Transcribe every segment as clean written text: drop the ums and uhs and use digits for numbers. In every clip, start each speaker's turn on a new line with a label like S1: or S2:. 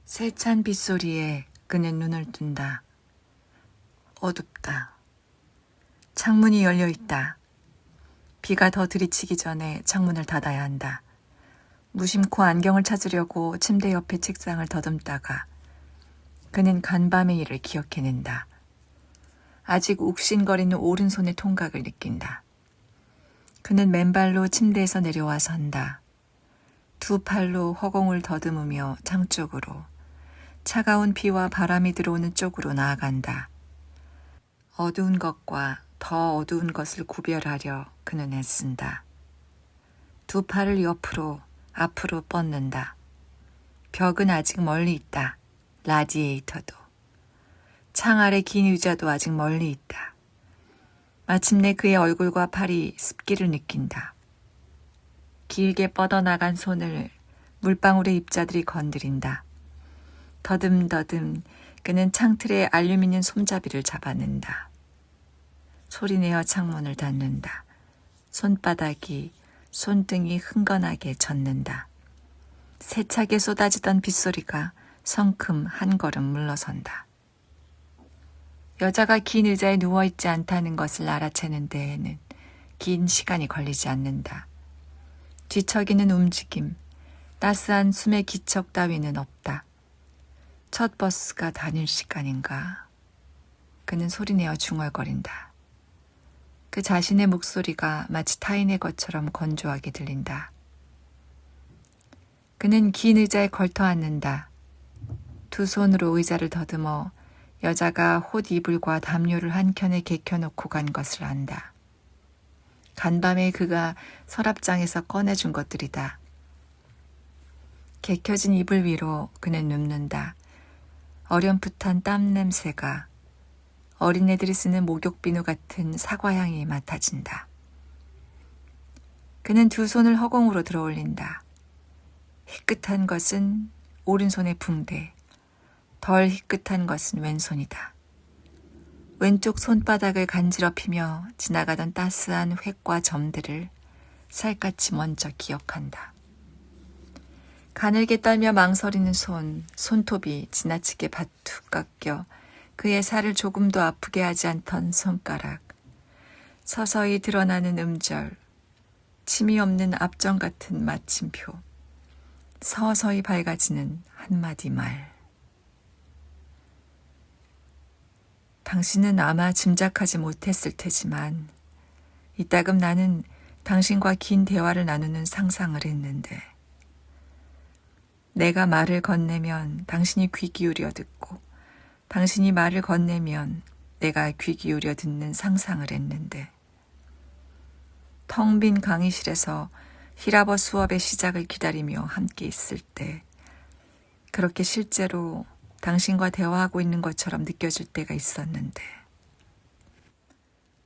S1: 세찬 빗소리에 그는 눈을 뜬다. 어둡다. 창문이 열려 있다. 비가 더 들이치기 전에 창문을 닫아야 한다. 무심코 안경을 찾으려고 침대 옆에 책상을 더듬다가 그는 간밤의 일을 기억해낸다. 아직 욱신거리는 오른손의 통각을 느낀다. 그는 맨발로 침대에서 내려와 선다. 두 팔로 허공을 더듬으며 창 쪽으로, 차가운 비와 바람이 들어오는 쪽으로 나아간다. 어두운 것과 더 어두운 것을 구별하려 그는 애쓴다. 두 팔을 옆으로, 앞으로 뻗는다. 벽은 아직 멀리 있다. 라디에이터도. 창 아래 긴 의자도 아직 멀리 있다. 마침내 그의 얼굴과 팔이 습기를 느낀다. 길게 뻗어나간 손을 물방울의 입자들이 건드린다. 더듬더듬 그는 창틀에 알루미늄 손잡이를 잡아낸다. 소리내어 창문을 닫는다. 손바닥이 손등이 흥건하게 젖는다. 세차게 쏟아지던 빗소리가 성큼 한 걸음 물러선다. 여자가 긴 의자에 누워있지 않다는 것을 알아채는 데에는 긴 시간이 걸리지 않는다. 뒤척이는 움직임, 따스한 숨의 기척 따위는 없다. 첫 버스가 다닐 시간인가. 그는 소리내어 중얼거린다. 그 자신의 목소리가 마치 타인의 것처럼 건조하게 들린다. 그는 긴 의자에 걸터 앉는다. 두 손으로 의자를 더듬어 여자가 옷 이불과 담요를 한 켠에 개켜놓고 간 것을 안다. 간밤에 그가 서랍장에서 꺼내준 것들이다. 개켜진 이불 위로 그는 눕는다. 어렴풋한 땀 냄새가 어린애들이 쓰는 목욕비누 같은 사과향이 맡아진다. 그는 두 손을 허공으로 들어올린다. 희끗한 것은 오른손의 붕대, 덜 희끗한 것은 왼손이다. 왼쪽 손바닥을 간지럽히며 지나가던 따스한 획과 점들을 살갗이 먼저 기억한다. 가늘게 떨며 망설이는 손톱이 지나치게 바툭 깎여 그의 살을 조금도 아프게 하지 않던 손가락, 서서히 드러나는 음절, 침이 없는 압정 같은 마침표, 서서히 밝아지는 한마디 말. 당신은 아마 짐작하지 못했을 테지만 이따금 나는 당신과 긴 대화를 나누는 상상을 했는데 내가 말을 건네면 당신이 귀 기울여 듣고 당신이 말을 건네면 내가 귀 기울여 듣는 상상을 했는데 텅 빈 강의실에서 히라버 수업의 시작을 기다리며 함께 있을 때 그렇게 실제로 당신과 대화하고 있는 것처럼 느껴질 때가 있었는데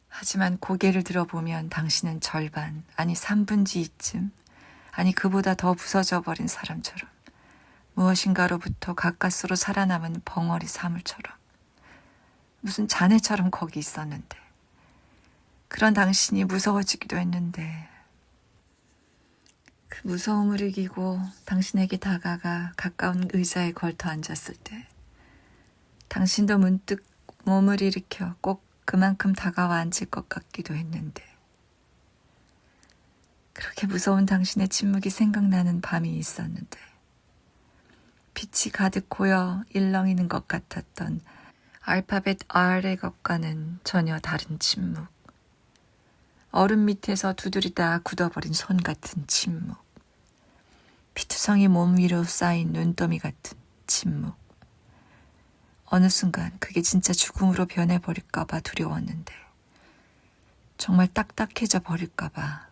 S1: 하지만 고개를 들어보면 당신은 절반, 아니 3분의 2쯤, 아니 그보다 더 부서져 버린 사람처럼 무엇인가로부터 가까스로 살아남은 벙어리 사물처럼 무슨 자네처럼 거기 있었는데 그런 당신이 무서워지기도 했는데 그 무서움을 이기고 당신에게 다가가 가까운 의자에 걸터 앉았을 때 당신도 문득 몸을 일으켜 꼭 그만큼 다가와 앉을 것 같기도 했는데 그렇게 무서운 당신의 침묵이 생각나는 밤이 있었는데 빛이 가득 고여 일렁이는 것 같았던 알파벳 R의 것과는 전혀 다른 침묵. 얼음 밑에서 두드리다 굳어버린 손 같은 침묵. 피투성이 몸 위로 쌓인 눈더미 같은 침묵. 어느 순간 그게 진짜 죽음으로 변해버릴까봐 두려웠는데 정말 딱딱해져 버릴까봐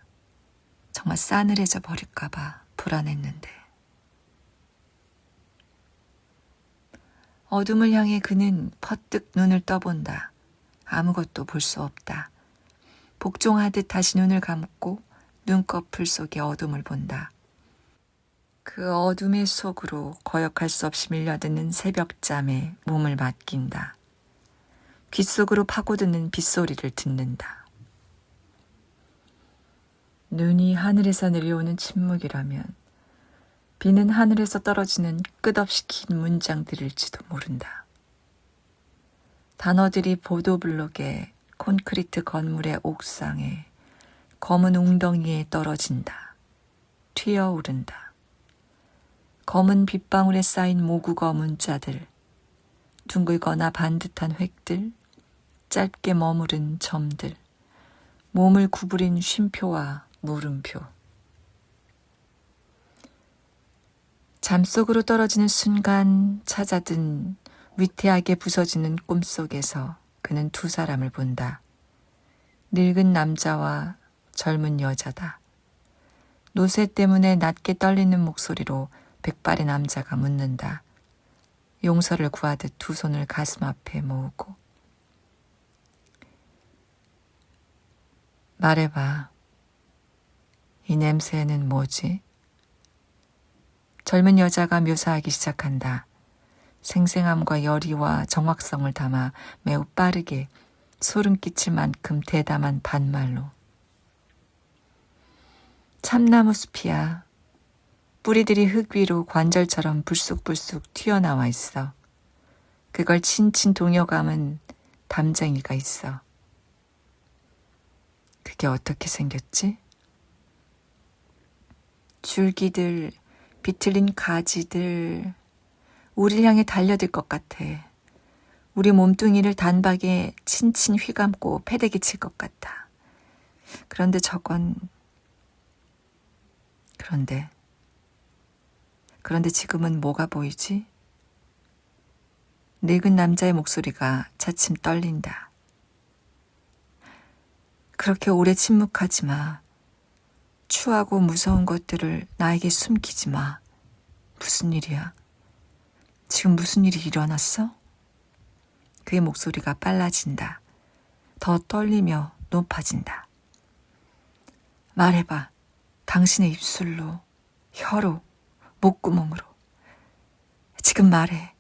S1: 정말 싸늘해져 버릴까봐 불안했는데 어둠을 향해 그는 퍼뜩 눈을 떠본다. 아무것도 볼 수 없다. 복종하듯 다시 눈을 감고 눈꺼풀 속의 어둠을 본다. 그 어둠의 속으로 거역할 수 없이 밀려드는 새벽잠에 몸을 맡긴다. 귓속으로 파고드는 빗소리를 듣는다. 눈이 하늘에서 내려오는 침묵이라면 비는 하늘에서 떨어지는 끝없이 긴 문장들일지도 모른다. 단어들이 보도블록에 콘크리트 건물의 옥상에 검은 웅덩이에 떨어진다. 튀어오른다. 검은 빗방울에 쌓인 모국어 문자들, 둥글거나 반듯한 획들, 짧게 머무른 점들, 몸을 구부린 쉼표와 물음표. 잠속으로 떨어지는 순간 찾아든 위태하게 부서지는 꿈속에서 그는 두 사람을 본다. 늙은 남자와 젊은 여자다. 노쇠 때문에 낮게 떨리는 목소리로 백발의 남자가 묻는다. 용서를 구하듯 두 손을 가슴 앞에 모으고. 말해봐. 이 냄새는 뭐지? 젊은 여자가 묘사하기 시작한다. 생생함과 열의와 정확성을 담아 매우 빠르게 소름 끼칠 만큼 대담한 반말로. 참나무 숲이야. 뿌리들이 흙 위로 관절처럼 불쑥불쑥 튀어나와 있어. 그걸 친친 동여감은 담쟁이가 있어. 그게 어떻게 생겼지? 줄기들, 비틀린 가지들, 우리를 향해 달려들 것 같아. 우리 몸뚱이를 단박에 친친 휘감고 패대기 칠 것 같아. 그런데 저건... 그런데 지금은 뭐가 보이지? 늙은 남자의 목소리가 차츰 떨린다. 그렇게 오래 침묵하지 마. 추하고 무서운 것들을 나에게 숨기지 마. 무슨 일이야? 지금 무슨 일이 일어났어? 그의 목소리가 빨라진다. 더 떨리며 높아진다. 말해봐. 당신의 입술로, 혀로, 목구멍으로. 지금 말해.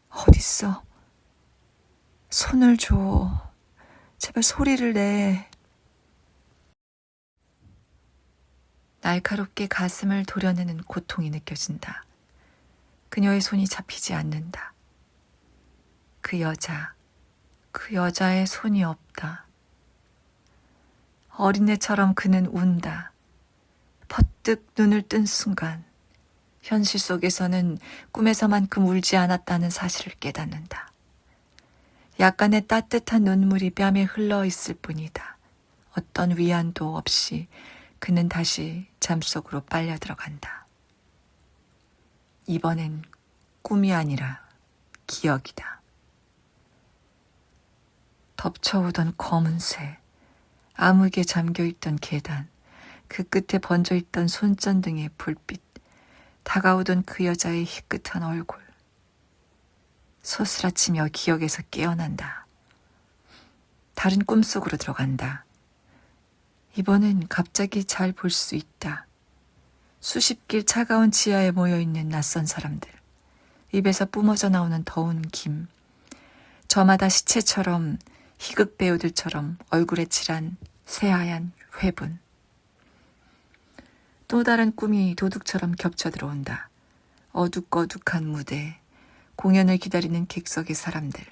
S1: 어딨어? 손을 줘. 제발 소리를 내. 날카롭게 가슴을 도려내는 고통이 느껴진다. 그녀의 손이 잡히지 않는다. 그 여자의 손이 없다. 어린애처럼 그는 운다. 퍼뜩 눈을 뜬 순간 현실 속에서는 꿈에서만큼 울지 않았다는 사실을 깨닫는다. 약간의 따뜻한 눈물이 뺨에 흘러 있을 뿐이다. 어떤 위안도 없이 그는 다시 잠속으로 빨려 들어간다. 이번엔 꿈이 아니라 기억이다. 덮쳐오던 검은 새, 암흑에 잠겨있던 계단, 그 끝에 번져있던 손전등의 불빛, 다가오던 그 여자의 희끗한 얼굴. 소스라치며 기억에서 깨어난다. 다른 꿈속으로 들어간다. 이번엔 갑자기 잘 볼 수 있다. 수십 길 차가운 지하에 모여있는 낯선 사람들. 입에서 뿜어져 나오는 더운 김. 저마다 시체처럼 희극 배우들처럼 얼굴에 칠한 새하얀 회분. 또 다른 꿈이 도둑처럼 겹쳐 들어온다. 어둑어둑한 무대, 공연을 기다리는 객석의 사람들.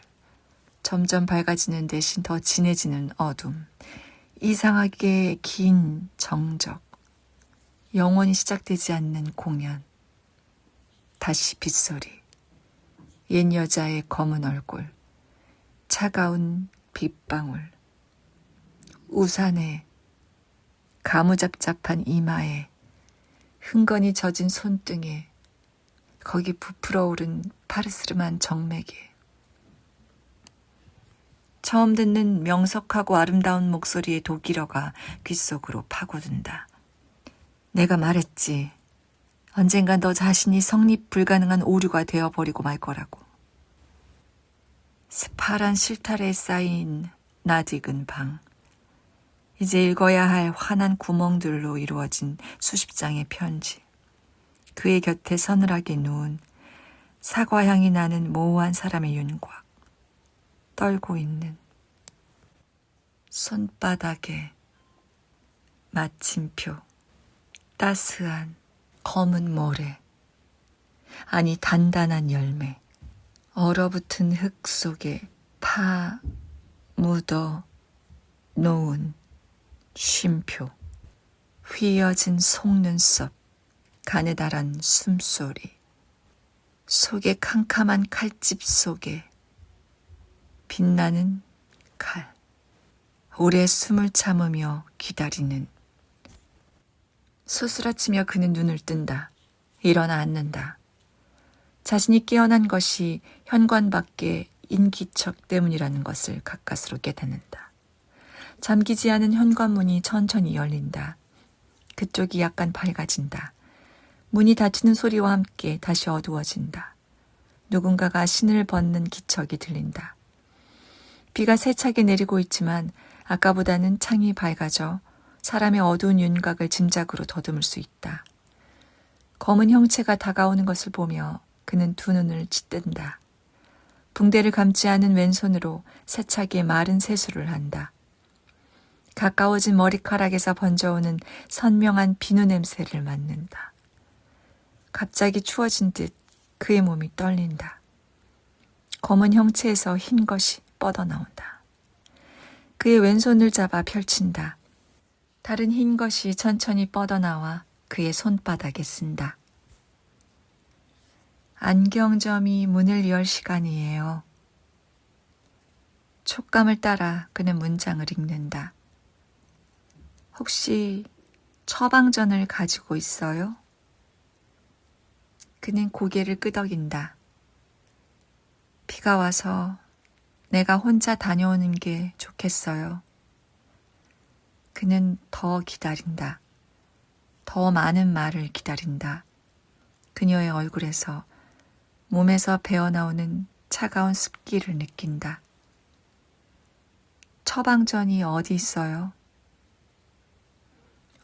S1: 점점 밝아지는 대신 더 진해지는 어둠. 이상하게 긴 정적. 영원히 시작되지 않는 공연. 다시 빗소리. 옛 여자의 검은 얼굴. 차가운 빗방울. 우산에 가무잡잡한 이마에 흥건히 젖은 손등에 거기 부풀어 오른 파르스름한 정맥에 처음 듣는 명석하고 아름다운 목소리의 독일어가 귓속으로 파고든다. 내가 말했지. 언젠간 너 자신이 성립 불가능한 오류가 되어버리고 말 거라고. 스파란 실타래에 쌓인 낯익은 방. 이제 읽어야 할 환한 구멍들로 이루어진 수십 장의 편지. 그의 곁에 서늘하게 누운 사과향이 나는 모호한 사람의 윤곽. 떨고 있는 손바닥에 마침표. 따스한 검은 모래. 아니 단단한 열매. 얼어붙은 흙 속에 파 묻어 놓은 쉼표. 휘어진 속눈썹, 가느다란 숨소리. 속에 캄캄한 칼집 속에 빛나는 칼. 오래 숨을 참으며 기다리는. 소스라치며 그는 눈을 뜬다. 일어나 앉는다. 자신이 깨어난 것이 현관 밖의 인기척 때문이라는 것을 가까스로 깨닫는다. 잠기지 않은 현관문이 천천히 열린다. 그쪽이 약간 밝아진다. 문이 닫히는 소리와 함께 다시 어두워진다. 누군가가 신을 벗는 기척이 들린다. 비가 세차게 내리고 있지만 아까보다는 창이 밝아져 사람의 어두운 윤곽을 짐작으로 더듬을 수 있다. 검은 형체가 다가오는 것을 보며 그는 두 눈을 찢든다. 붕대를 감지 않은 왼손으로 세차게 마른 세수를 한다. 가까워진 머리카락에서 번져오는 선명한 비누 냄새를 맡는다. 갑자기 추워진 듯 그의 몸이 떨린다. 검은 형체에서 흰 것이 뻗어나온다. 그의 왼손을 잡아 펼친다. 다른 흰 것이 천천히 뻗어나와 그의 손바닥에 쓴다. 안경점이 문을 열 시간이에요. 촉감을 따라 그는 문장을 읽는다. 혹시 처방전을 가지고 있어요? 그는 고개를 끄덕인다. 비가 와서 내가 혼자 다녀오는 게 좋겠어요. 그는 더 기다린다. 더 많은 말을 기다린다. 그녀의 얼굴에서 몸에서 배어나오는 차가운 습기를 느낀다. 처방전이 어디 있어요?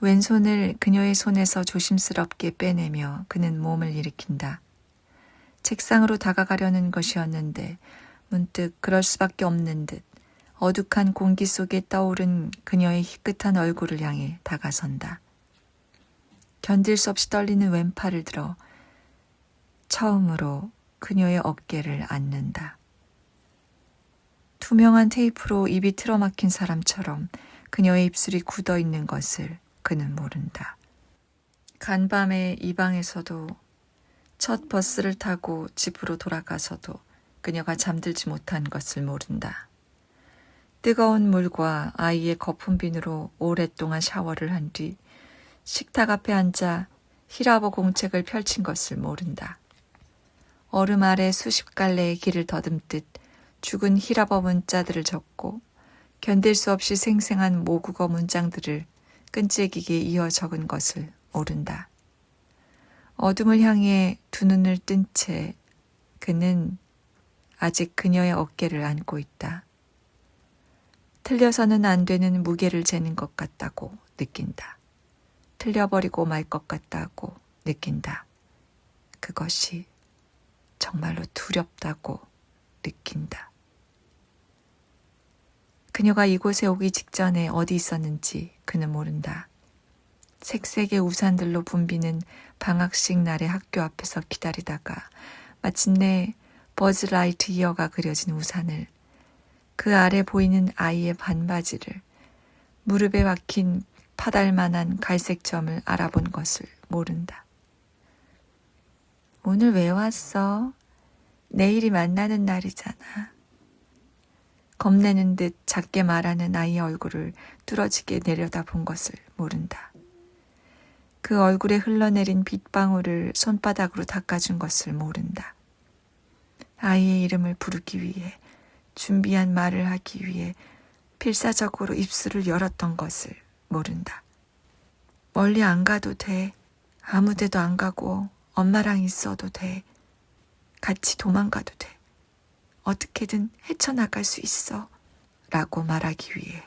S1: 왼손을 그녀의 손에서 조심스럽게 빼내며 그는 몸을 일으킨다. 책상으로 다가가려는 것이었는데 문득 그럴 수밖에 없는 듯 어둑한 공기 속에 떠오른 그녀의 희끗한 얼굴을 향해 다가선다. 견딜 수 없이 떨리는 왼팔을 들어 처음으로 그녀의 어깨를 안는다. 투명한 테이프로 입이 틀어막힌 사람처럼 그녀의 입술이 굳어 있는 것을 그는 모른다. 간밤에 이 방에서도 첫 버스를 타고 집으로 돌아가서도 그녀가 잠들지 못한 것을 모른다. 뜨거운 물과 아이의 거품빈으로 오랫동안 샤워를 한 뒤 식탁 앞에 앉아 히라보 공책을 펼친 것을 모른다. 얼음 아래 수십 갈래의 길을 더듬듯 죽은 히라보 문자들을 적고 견딜 수 없이 생생한 모국어 문장들을 끈질기게 이어 적은 것을 모른다. 어둠을 향해 두 눈을 뜬 채 그는 아직 그녀의 어깨를 안고 있다. 틀려서는 안 되는 무게를 재는 것 같다고 느낀다. 틀려버리고 말 것 같다고 느낀다. 그것이 정말로 두렵다고 느낀다. 그녀가 이곳에 오기 직전에 어디 있었는지 그는 모른다. 색색의 우산들로 붐비는 방학식 날의 학교 앞에서 기다리다가 마침내 버즈 라이트 이어가 그려진 우산을, 그 아래 보이는 아이의 반바지를, 무릎에 박힌 파달만한 갈색 점을 알아본 것을 모른다. 오늘 왜 왔어? 내일이 만나는 날이잖아. 겁내는 듯 작게 말하는 아이의 얼굴을 뚫어지게 내려다본 것을 모른다. 그 얼굴에 흘러내린 빗방울을 손바닥으로 닦아준 것을 모른다. 아이의 이름을 부르기 위해, 준비한 말을 하기 위해 필사적으로 입술을 열었던 것을 모른다. 멀리 안 가도 돼. 아무 데도 안 가고 엄마랑 있어도 돼. 같이 도망가도 돼. 어떻게든 헤쳐나갈 수 있어. 라고 말하기 위해.